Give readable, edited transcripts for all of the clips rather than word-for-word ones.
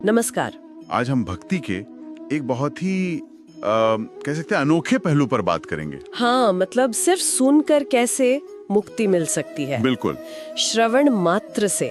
नमस्कार। आज हम भक्ति के एक बहुत ही कह सकते हैं अनोखे पहलू पर बात करेंगे। हाँ, मतलब सिर्फ सुनकर कैसे मुक्ति मिल सकती है। बिल्कुल। श्रवण मात्र से।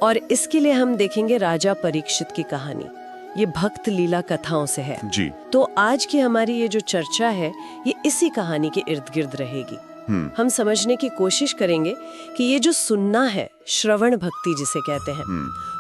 और इसके लिए हम देखेंगे राजा परीक्षित की कहानी। ये भक्त लीला कथाओं से है जी। तो आज की हमारी ये जो चर्चा है ये इसी कहानी के इर्द गिर्द रहेगी। हम समझने की कोशिश करेंगे कि ये जो सुनना है, श्रवण भक्ति जिसे कहते हैं,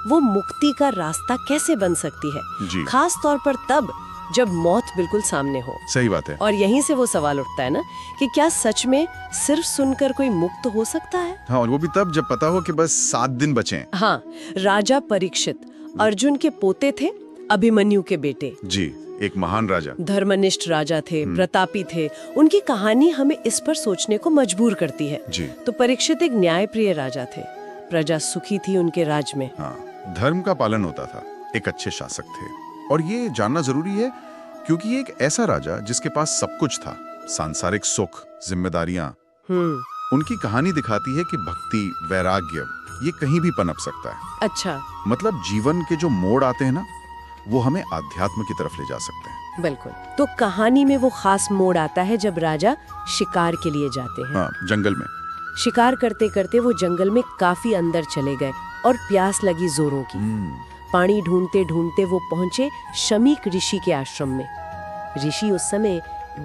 वो मुक्ति का रास्ता कैसे बन सकती है। जी। खास तौर पर तब जब मौत बिल्कुल सामने हो। सही बात है। और यहीं से वो सवाल उठता है ना कि क्या सच में सिर्फ सुनकर कोई मुक्त हो सकता है। हाँ, और वो भी तब जब पता हो कि बस 7 दिन बचे हैं। हाँ, राजा परीक्षित अर्जुन के पोते थे, अभिमन्यु के बेटे। जी, एक महान राजा, धर्मनिष्ठ राजा थे, प्रतापी थे। उनकी कहानी हमें इस पर सोचने को मजबूर करती है। जी। तो परीक्षित एक न्यायप्रिय राजा थे, प्रजा सुखी थी उनके राज में। हाँ, धर्म का पालन होता था, एक अच्छे शासक थे। और ये जानना जरूरी है क्योंकि ये एक ऐसा राजा जिसके पास सब कुछ था, सांसारिक सुख, जिम्मेदारियां। उनकी कहानी दिखाती है कि भक्ति, वैराग्य ये कहीं भी पनप सकता है। अच्छा। मतलब जीवन के जो मोड़ आते हैं ना, वो हमें आध्यात्म की तरफ ले जा सकते हैं। बिल्कुल। तो कहानी में वो खास मोड़ आता है जब राजा शिकार के लिए जाते हैं। हाँ, जंगल में। शिकार करते करते वो जंगल में काफी अंदर चले गए और प्यास लगी जोरों की। पानी ढूंढते ढूंढते वो पहुंचे शमीक ऋषि के आश्रम में। ऋषि उस समय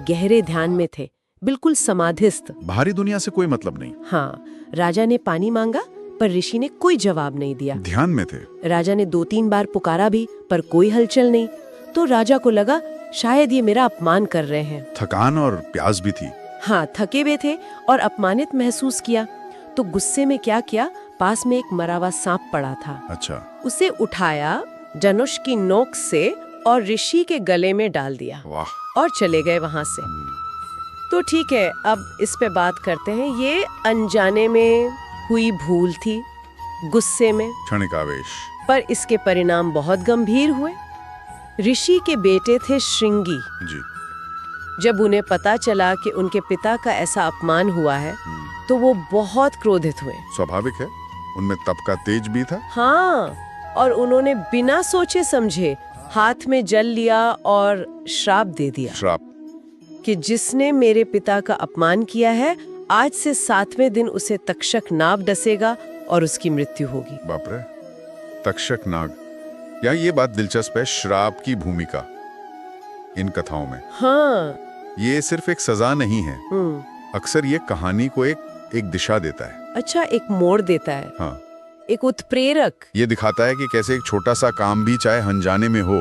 गहरे ध्यान में थे, बिल्कुल समाधिस्थ। बाहरी दुनिया से कोई मतलब नहीं। हाँ, राजा ने पानी मांगा पर ऋषि ने कोई जवाब नहीं दिया। ध्यान में थे। राजा ने 2-3 बार पुकारा भी पर कोई हलचल नहीं। तो राजा को लगा शायद ये मेरा अपमान कर रहे हैं। थकान और प्यास भी थी। हाँ, थके हुए थे और अपमानित महसूस किया। तो गुस्से में क्या किया, पास में एक मरा हुआ सांप पड़ा था। अच्छा। उसे उठाया धनुष की नोक से और ऋषि के गले में डाल दिया। वाह। और चले गए वहां से। तो ठीक है, अब इस पे बात करते हैं। ये अनजाने में हुई भूल थी, गुस्से में, क्षणिक आवेश। पर इसके परिणाम बहुत गंभीर हुए। ऋषि के बेटे थे श्रृंगी। जी। जब उन्हें पता चला कि उनके पिता का ऐसा अपमान हुआ है तो वो बहुत क्रोधित हुए। स्वाभाविक है, उनमें तप का तेज भी था। हाँ, और उन्होंने बिना सोचे समझे हाथ में जल लिया और श्राप दे दिया। श्राप? कि जिसने मेरे पिता का अपमान किया है, आज से 7वें दिन उसे तक्षक नाग डसेगा और उसकी मृत्यु होगी। बाप रे, तक्षक नाग। यहाँ ये बात दिलचस्प है, श्राप की भूमिका इन कथाओं में। हाँ। ये सिर्फ एक सजा नहीं है, अक्सर ये कहानी को एक दिशा देता है। अच्छा, एक मोड़ देता है। हाँ, एक उत्प्रेरक। ये दिखाता है कि कैसे एक छोटा सा काम भी चाहे अनजाने में हो,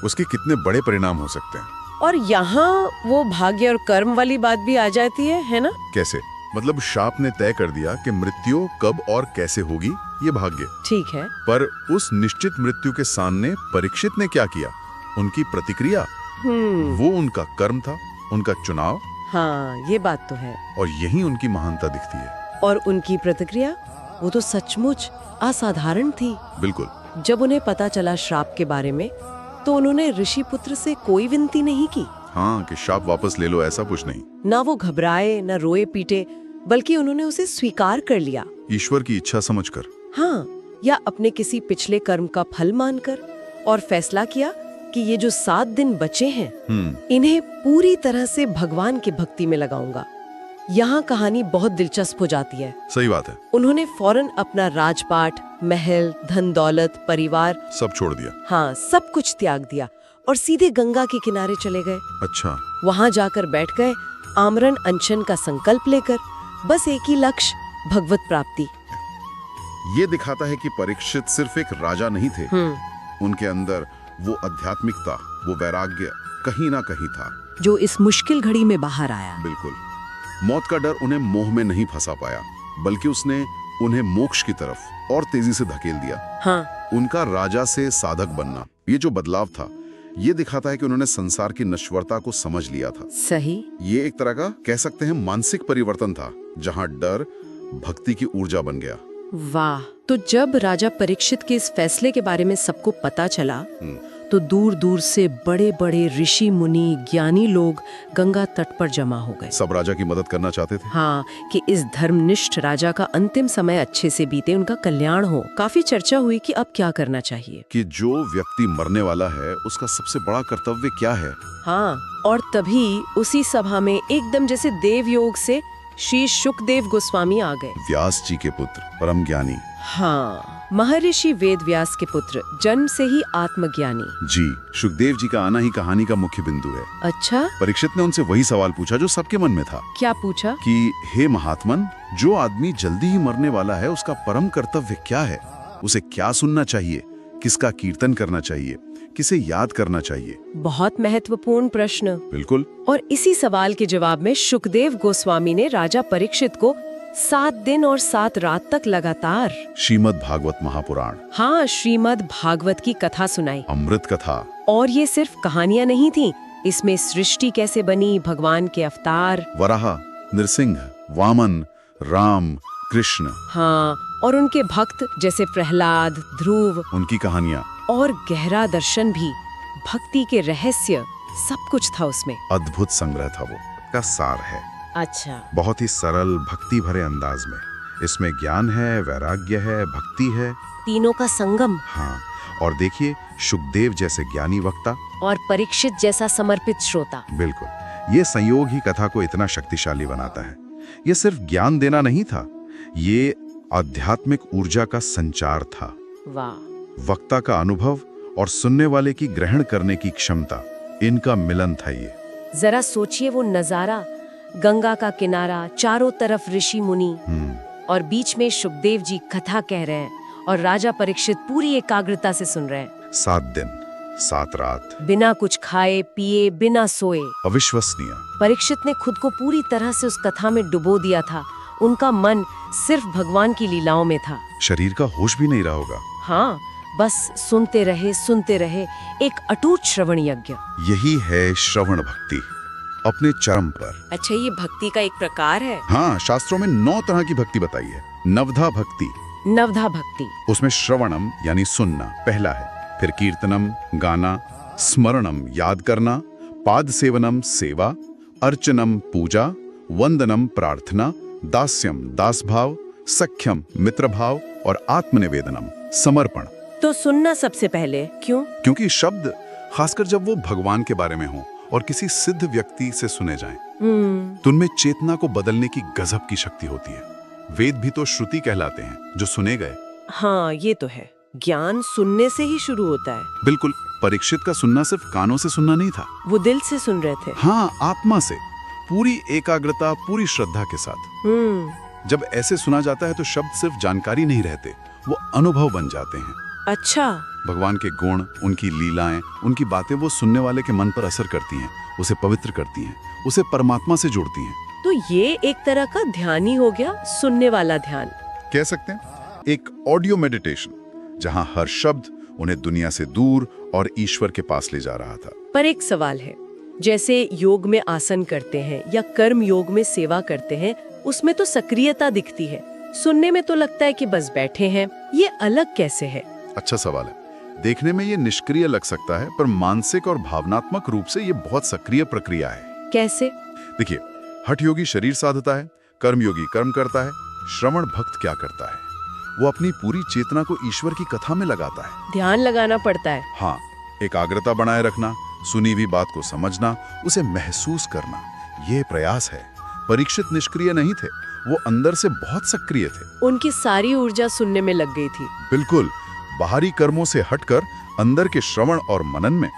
उसके कितने बड़े परिणाम हो सकते हैं। और यहाँ वो भाग्य और कर्म वाली बात भी आ जाती है ना? कैसे? मतलब शाप ने तय कर दिया कि मृत्यु कब और कैसे होगी, ये भाग्य। ठीक है। पर उस निश्चित मृत्यु के सामने परीक्षित ने क्या किया, उनकी प्रतिक्रिया, वो उनका कर्म था, उनका चुनाव। हाँ, ये बात तो है। और यही उनकी महानता दिखती है। और उनकी प्रतिक्रिया, वो तो सचमुच असाधारण थी। बिल्कुल। जब उन्हें पता चला श्राप के बारे में तो उन्होंने ऋषि पुत्र से कोई विनती नहीं की। हाँ, कि शाप वापस ले लो, ऐसा कुछ नहीं। ना वो घबराए, ना रोए पीटे, बल्कि उन्होंने उसे स्वीकार कर लिया। ईश्वर की इच्छा समझकर। हाँ, या अपने किसी पिछले कर्म का फल मानकर। और फैसला किया कि ये जो 7 दिन बचे हैं, इन्हें पूरी तरह से भगवान की भक्ति में लगाऊंगा। यहाँ कहानी बहुत दिलचस्प हो जाती है। सही बात है। उन्होंने फौरन अपना राजपाट, महल, धन दौलत, परिवार सब छोड़ दिया। हाँ, सब कुछ त्याग दिया और सीधे गंगा के किनारे चले गए। अच्छा। वहाँ जाकर बैठ गए, आमरण अनशन का संकल्प लेकर। बस एक ही लक्ष्य, भगवत प्राप्ति। ये दिखाता है कि परीक्षित सिर्फ एक राजा नहीं थे, उनके अंदर वो आध्यात्मिकता, वो वैराग्य कहीं ना कहीं था, जो इस मुश्किल घड़ी में बाहर आया। बिल्कुल। मौत का डर उन्हें मोह में नहीं फंसा पाया, बल्कि उसने उन्हें मोक्ष की तरफ और तेजी से धकेल दिया। हाँ। उनका राजा से साधक बनना, ये जो बदलाव था, ये दिखाता है कि उन्होंने संसार की नश्वरता को समझ लिया था। सही। ये एक तरह का कह सकते हैं मानसिक परिवर्तन था, जहां डर भक्ति की ऊर्जा बन गया। वाह। तो जब राजा परीक्षित के इस फैसले के बारे में सबको पता चला तो दूर दूर से बड़े बड़े ऋषि मुनि ज्ञानी लोग गंगा तट पर जमा हो गए। सब राजा की मदद करना चाहते थे। हाँ, कि इस धर्मनिष्ठ राजा का अंतिम समय अच्छे से बीते, उनका कल्याण हो। काफी चर्चा हुई कि अब क्या करना चाहिए, कि जो व्यक्ति मरने वाला है उसका सबसे बड़ा कर्तव्य क्या है। हाँ, और तभी उसी सभा में एकदम जैसे देवयोग से श्री शुकदेव गोस्वामी आ गए। व्यास जी के पुत्र, परम ज्ञानी। हाँ, महर्षि वेद व्यास के पुत्र, जन्म से ही आत्मज्ञानी। जी, शुकदेव जी का आना ही कहानी का मुख्य बिंदु है। अच्छा, परीक्षित ने उनसे वही सवाल पूछा जो सबके मन में था। क्या पूछा? कि हे महात्मन, जो आदमी जल्दी ही मरने वाला है उसका परम कर्तव्य क्या है? उसे क्या सुनना चाहिए, किसका कीर्तन करना चाहिए, किसे याद करना चाहिए? बहुत महत्वपूर्ण प्रश्न। बिल्कुल। और इसी सवाल के जवाब में शुकदेव गोस्वामी ने राजा परीक्षित को 7 दिन और 7 रात तक लगातार श्रीमद् भागवत महापुराण, हाँ, श्रीमद् भागवत की कथा सुनाई। अमृत कथा। और ये सिर्फ कहानियां नहीं थी, इसमें सृष्टि कैसे बनी, भगवान के अवतार, वराह, नृसिंह, वामन, राम, कृष्ण, हाँ, और उनके भक्त जैसे प्रहलाद, ध्रुव, उनकी कहानियां, और गहरा दर्शन भी, भक्ति के रहस्य, सब कुछ था उसमें। अद्भुत संग्रह था वो। का सार है। अच्छा, बहुत ही सरल भक्ति भरे अंदाज में। इसमें ज्ञान है, वैराग्य है, भक्ति है, तीनों का संगम। हाँ, और देखिए, शुकदेव जैसे ज्ञानी वक्ता और परीक्षित जैसा समर्पित श्रोता। बिल्कुल, ये संयोग ही कथा को इतना शक्तिशाली बनाता है। ये सिर्फ ज्ञान देना नहीं था, ये आध्यात्मिक ऊर्जा का संचार था। वाह। वक्ता का अनुभव और सुनने वाले की ग्रहण करने की क्षमता, इनका मिलन था ये। जरा सोचिए वो नजारा, गंगा का किनारा, चारों तरफ ऋषि मुनि, और बीच में शुकदेव जी कथा कह रहे हैं और राजा परीक्षित पूरी एकाग्रता से सुन रहे हैं। 7 दिन 7 रात, बिना कुछ खाए पिए, बिना सोए। अविश्वसनीय। परीक्षित ने खुद को पूरी तरह से उस कथा में डुबो दिया था। उनका मन सिर्फ भगवान की लीलाओं में था। शरीर का होश भी नहीं रहा होगा। हाँ, बस सुनते रहे, एक अटूट श्रवण यज्ञ। यही है श्रवण भक्ति, अपने चरम पर। अच्छा, ये भक्ति का एक प्रकार है? हाँ, शास्त्रों में 9 तरह की भक्ति बताई है। नवधा भक्ति। नवधा भक्ति, उसमें श्रवणम यानी सुनना पहला है, फिर कीर्तनम गाना, स्मरणम याद करना, पाद सेवनम सेवा, अर्चनम पूजा, वंदनम प्रार्थना, दास्यम दास भाव, सख्यम मित्र भाव और आत्मनिवेदनम समर्पण। तो सुनना सबसे पहले क्यों? क्योंकि शब्द, खासकर जब वो भगवान के बारे में हो और किसी सिद्ध व्यक्ति से सुने जाएं, तो उनमें चेतना को बदलने की गजब की शक्ति होती है। वेद भी तो श्रुति कहलाते हैं, जो सुने गए। हाँ, ये तो है, ज्ञान सुनने से ही शुरू होता है। बिल्कुल, परीक्षित का सुनना सिर्फ कानों से सुनना नहीं था, वो दिल से सुन रहे थे। हाँ, आत्मा से, पूरी एकाग्रता, पूरी श्रद्धा के साथ। जब ऐसे सुना जाता है तो शब्द सिर्फ जानकारी नहीं रहते, वो अनुभव बन जाते हैं। अच्छा, भगवान के गुण, उनकी लीलाएं, उनकी बातें वो सुनने वाले के मन पर असर करती हैं, उसे पवित्र करती हैं, उसे परमात्मा से जोड़ती हैं। तो ये एक तरह का ध्यान ही हो गया, सुनने वाला ध्यान कह सकते हैं, एक ऑडियो मेडिटेशन, जहां हर शब्द उन्हें दुनिया से दूर और ईश्वर के पास ले जा रहा था। पर एक सवाल है, जैसे योग में आसन करते हैं या कर्म योग में सेवा करते हैं, उसमें तो सक्रियता दिखती है, सुनने में तो लगता है कि बस बैठे हैं। ये अलग कैसे है? अच्छा सवाल है। देखने में ये निष्क्रिय लग सकता है, पर मानसिक और भावनात्मक रूप से ये बहुत सक्रिय प्रक्रिया है। कैसे? देखिए, हठ योगी शरीर साधता है, कर्म योगी कर्म करता है, श्रवण भक्त क्या करता है? वो अपनी पूरी चेतना को ईश्वर की कथा में लगाता है। ध्यान लगाना पड़ता है। हाँ, एकाग्रता बनाए रखना, सुनी हुई बात को समझना, उसे महसूस करना, ये प्रयास है। परीक्षित निष्क्रिय नहीं थे, वो अंदर से बहुत सक्रिय थे। उनकी सारी ऊर्जा सुनने में लग गई थी। बिल्कुल, बाहरी कर्मों से हटकर अंदर के श्रवण और मनन में।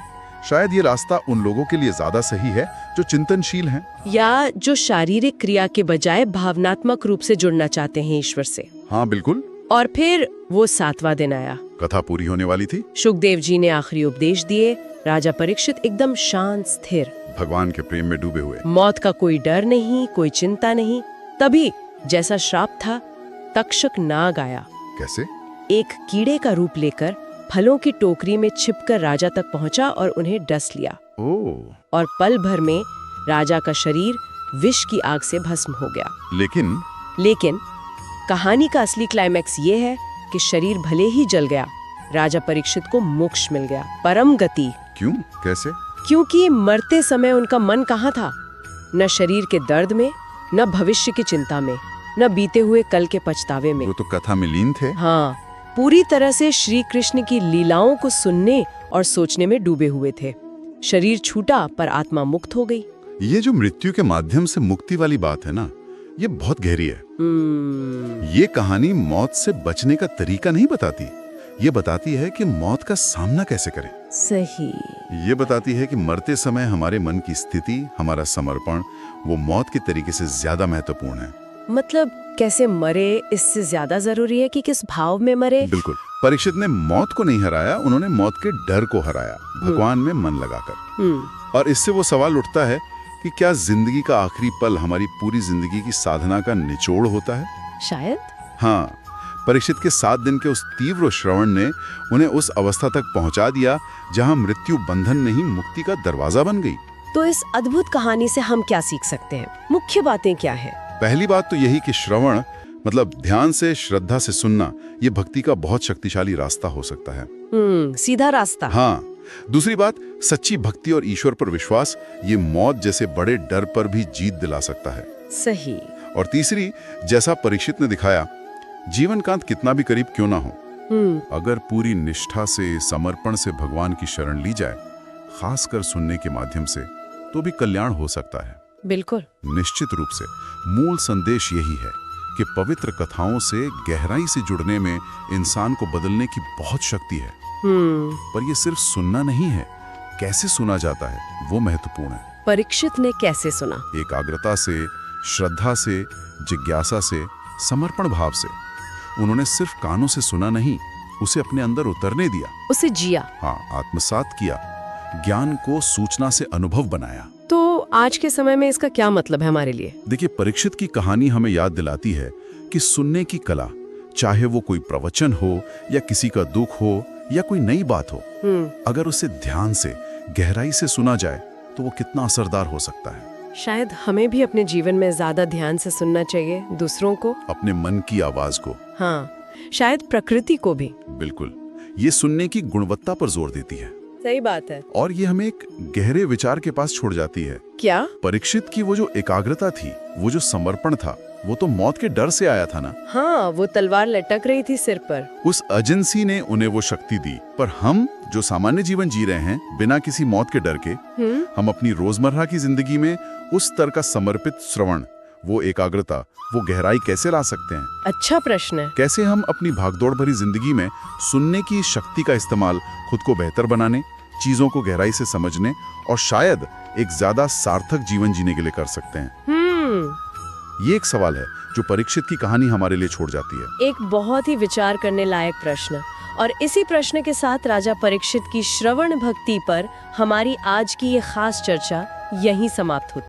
शायद ये रास्ता उन लोगों के लिए ज्यादा सही है जो चिंतनशील हैं, या जो शारीरिक क्रिया के बजाय भावनात्मक रूप से जुड़ना चाहते हैं ईश्वर से। हाँ बिल्कुल। और फिर वो 7वां दिन आया। कथा पूरी होने वाली थी। शुकदेव जी ने आखिरी उपदेश दिए। राजा परीक्षित एकदम शांत, स्थिर, भगवान के प्रेम में डूबे हुए। मौत का कोई डर नहीं, कोई चिंता नहीं। तभी जैसा श्राप था, तक्षक नाग आया। कैसे? एक कीड़े का रूप लेकर फलों की टोकरी में छिपकर राजा तक पहुंचा और उन्हें डस लिया। ओह। और पल भर में राजा का शरीर विष की आग से भस्म हो गया। लेकिन कहानी का असली क्लाइमैक्स ये है कि शरीर भले ही जल गया, राजा परीक्षित को मोक्ष मिल गया, परम गति। क्यों, कैसे? क्योंकि मरते समय उनका मन कहाँ था? न शरीर के दर्द में, न भविष्य की चिंता में, न बीते हुए कल के पछतावे में। वो तो कथा में लीन थे। हाँ, पूरी तरह से श्री कृष्ण की लीलाओं को सुनने और सोचने में डूबे हुए थे। शरीर छूटा पर आत्मा मुक्त हो गई। ये जो मृत्यु के माध्यम से मुक्ति वाली बात है ना, ये बहुत गहरी है। ये कहानी मौत से बचने का तरीका नहीं बताती, ये बताती है कि मौत का सामना कैसे करें। सही। ये बताती है कि मरते समय हमारे मन की स्थिति, हमारा समर्पण, वो मौत के तरीके से ज्यादा महत्वपूर्ण है। मतलब कैसे मरे इससे ज्यादा जरूरी है कि किस भाव में मरे। बिल्कुल। परीक्षित ने मौत को नहीं हराया, उन्होंने मौत के डर को हराया, भगवान में मन लगाकर। और इससे वो सवाल उठता है कि क्या जिंदगी का आखिरी पल हमारी पूरी जिंदगी की साधना का निचोड़ होता है? शायद। हाँ, परीक्षित के 7 दिन के उस तीव्र श्रवण ने उन्हें उस अवस्था तक पहुंचा दिया जहां मृत्यु बंधन नहीं, मुक्ति का दरवाजा बन गई। तो इस अद्भुत कहानी से हम क्या सीख सकते हैं? मुख्य बातें क्या है? पहली बात तो यही कि श्रवण मतलब ध्यान से, श्रद्धा से सुनना, ये भक्ति का बहुत शक्तिशाली रास्ता हो सकता है। सीधा रास्ता। हाँ। दूसरी बात, सच्ची भक्ति और ईश्वर पर विश्वास, ये मौत जैसे बड़े डर पर भी जीत दिला सकता है। सही। और तीसरी, जैसा परीक्षित ने दिखाया, जीवन कांत कितना भी करीब क्यों ना हो, अगर पूरी निष्ठा से, समर्पण से भगवान की शरण ली जाए, खासकर सुनने के माध्यम से, तो भी कल्याण हो सकता है। बिल्कुल। निश्चित रूप से मूल संदेश यही है कि पवित्र कथाओं से गहराई से जुड़ने में इंसान को बदलने की बहुत शक्ति है। पर ये सिर्फ सुनना नहीं है, कैसे सुना जाता है वो महत्वपूर्ण है। परीक्षित ने कैसे सुना? एकाग्रता से, श्रद्धा से, जिज्ञासा से, समर्पण भाव से। उन्होंने सिर्फ कानों से सुना नहीं, उसे अपने अंदर उतरने दिया, उसे जिया। हाँ, आत्मसात किया, ज्ञान को सूचना से अनुभव बनाया। तो आज के समय में इसका क्या मतलब है हमारे लिए? देखिए, परीक्षित की कहानी हमें याद दिलाती है कि सुनने की कला, चाहे वो कोई प्रवचन हो या किसी का दुख हो या कोई नई बात हो, अगर उसे ध्यान से, गहराई से सुना जाए तो वो कितना असरदार हो सकता है। शायद हमें भी अपने जीवन में ज्यादा ध्यान से सुनना चाहिए, दूसरों को, अपने मन की आवाज को। हाँ, शायद प्रकृति को भी। बिल्कुल। ये सुनने की गुणवत्ता पर जोर देती है। सही बात है। और ये हमें एक गहरे विचार के पास छोड़ जाती है। क्या? परीक्षित की वो जो एकाग्रता थी, वो जो समर्पण था, वो तो मौत के डर से आया था ना। हाँ, वो तलवार लटक रही थी सिर पर। उस एजेंसी ने उन्हें वो शक्ति दी। पर हम जो सामान्य जीवन जी रहे हैं बिना किसी मौत के डर के, हम अपनी रोजमर्रा की जिंदगी में उस स्तर का समर्पित श्रवण, वो एकाग्रता, वो गहराई कैसे ला सकते हैं? अच्छा प्रश्न है। कैसे हम अपनी भागदौड़ भरी जिंदगी में सुनने की शक्ति का इस्तेमाल खुद को बेहतर बनाने, चीजों को गहराई से समझने और शायद एक ज्यादा सार्थक जीवन जीने के लिए कर सकते हैं? ये एक सवाल है जो परीक्षित की कहानी हमारे लिए छोड़ जाती है। एक बहुत ही विचार करने लायक प्रश्न। और इसी प्रश्न के साथ राजा परीक्षित की श्रवण भक्ति पर हमारी आज की ये खास चर्चा यहीं समाप्त होती है।